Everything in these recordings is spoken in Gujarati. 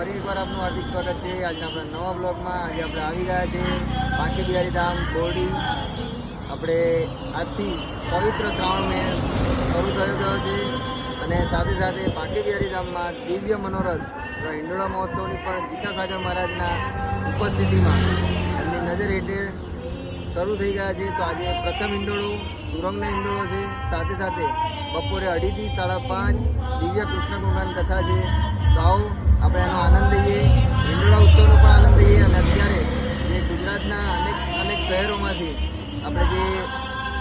ફરી એકવાર આપનું હાર્દિક સ્વાગત છે આજના આપણા નવા બ્લોગમાં। આજે આપણે આવી ગયા છે બાંકે બિહારી ધામ બોરડી। આપણે આજથી પવિત્ર શ્રાવણ મહિનો શરૂ થયો ગયો છે અને સાથે સાથે બાંકે બિહારી ધામમાં દિવ્ય મનોરથ હિંડોળા મહોત્સવની પણ ગીતાસાગર મહારાજના ઉપસ્થિતિમાં એમની નજર હેઠળ શરૂ થઈ ગયા છે। તો આજે પ્રથમ હિંડોળો સુરંગનો હિંડોળો છે। સાથે સાથે બપોરે 2:30 થી 5:30 દિવ્ય કૃષ્ણ ગુણગાન કથા છે। તો આવો આપણે એનો આનંદ લઈએ, હિંડોળા ઉત્સવનો પણ આનંદ લઈએ। અને અત્યારે જે ગુજરાતના અનેક શહેરોમાંથી આપણે જે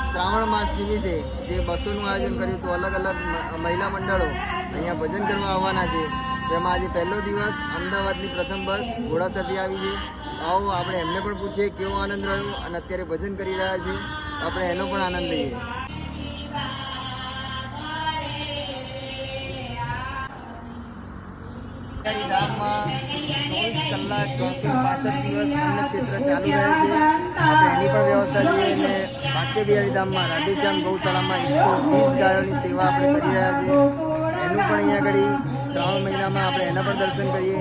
શ્રાવણ માસ નિમિત્તે જે બસોનું આયોજન કર્યું હતું, અલગ અલગ મહિલા મંડળો અહીંયા ભજન કરવા આવવાના છે। તેમાં આજે પહેલો દિવસ અમદાવાદની પ્રથમ બસ ઘોડાસરથી આવી છે। આવો આપણે એમને પણ પૂછીએ કેવો આનંદ રહ્યો અને અત્યારે ભજન કરી રહ્યા છે, આપણે એનો પણ આનંદ લઈએ। ધામમાં 24 કલાક 365 દિવસ અન્ન ક્ષેત્ર ચાલુ રહે છે। આપણે એની પણ વ્યવસ્થા જોઈએ અને બાંકે બિહારી ધામમાં રાધેશ્યામ ગૌશાળામાં 120 ગાયોની સેવા આપણે કરી રહ્યા છીએ। એનું પણ અહીંયા આગળ શ્રાવણ મહિનામાં આપણે એના પણ દર્શન કરીએ।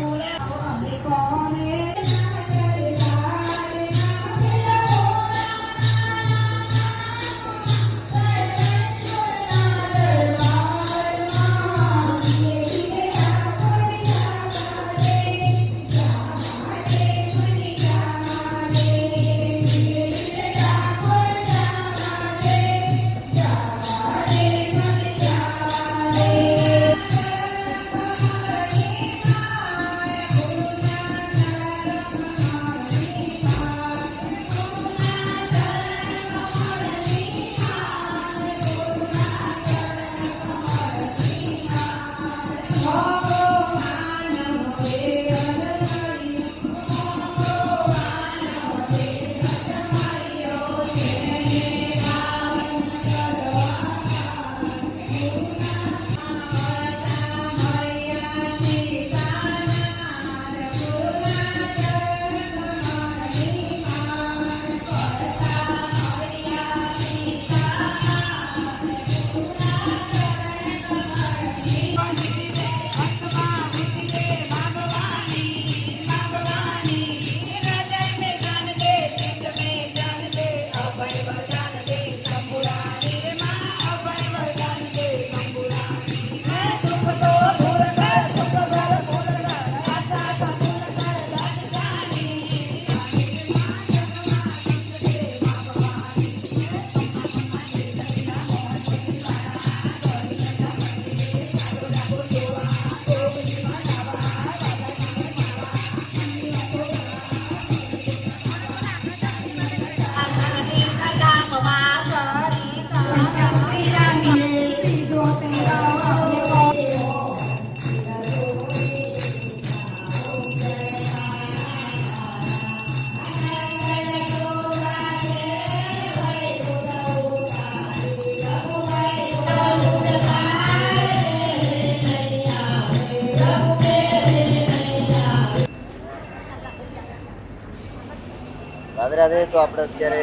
રાધે રાધે। તો આપણે અત્યારે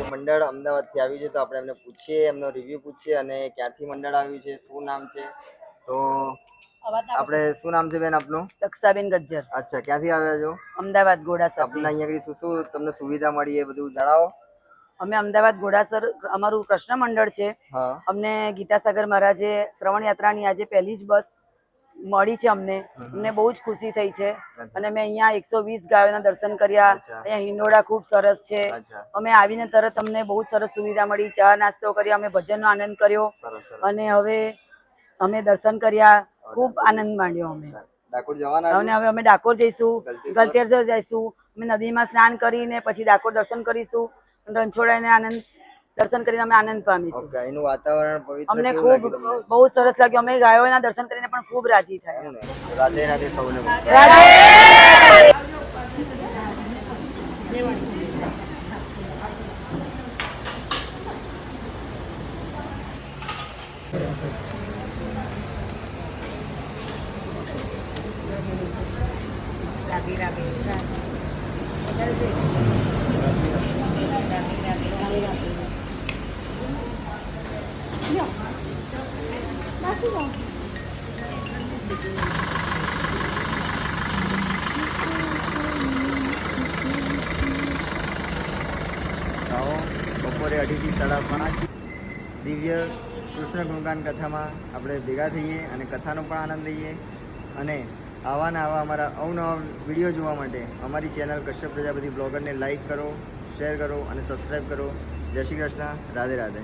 મંડળ અમદાવાદથી આવ્યું છે, તો આપણે એમને પૂછીએ, એમનો રિવ્યૂ પૂછીએ અને ક્યાંથી મંડળ આવ્યું છે, શું નામ છે। તો આપણે શું નામ છે બેન આપનું? દક્ષાબેન ગજ્જર। અચ્છા, ક્યાંથી આવ્યા છો? અમદાવાદ ઘોડાસર। આપણે અહીંયા આગળ શું શું તમને સુવિધા મળી એ બધું જણાવો। અમે અમદાવાદ ઘોડાસર અમારું કૃષ્ણ મંડળ છે। અમને ગીતાસાગર મહારાજે શ્રવણ યાત્રાની આજે પહેલી જ બસ મળી છે। અમને બહુ જ ખુશી થઈ છે અને અમે અહીંયા 120 ગાયોના દર્શન કર્યા। અહીંયા હિંડોળા ખૂબ સરસ છે। અમે આવીને તરત અમને બહુ સરસ સુવિધા મળી, ચા નાસ્તો કર્યા, અમે ભજનનો આનંદ કર્યો અને હવે અમે દર્શન કર્યા, ખૂબ આનંદ માણ્યો। અમે હવે અમે ડાકોર જઈશું, ગલતેશ્વર જઈશું, અમે નદીમાં સ્નાન કરીને પછી ડાકોર દર્શન કરીશું। રણછોડને આનંદ દર્શન કરીને અમે આનંદ પામીશું। એનું વાતાવરણ પવિત્ર અમને ખૂબ બહુ સરસ લાગ્યું। અમે ગાયોના દર્શન કરીને પણ ખૂબ રાજી થયા। રાધે રાધે સૌને। રાધે રાધે। આવો બપોરે 2:30 થી 5:30 દિવ્ય કૃષ્ણ ગુણગાન કથામાં આપણે ભેગા થઈએ અને કથાનો પણ આનંદ લઈએ. અને આવા અમારા અવનવા વિડીયો જોવા માટે અમારી ચેનલ કશ્યપ પ્રજાપતિ બ્લોગરને લાઈક કરો, શેર કરો અને સબસ્ક્રાઈબ કરો. જય શ્રી કૃષ્ણ. રાધે રાધે.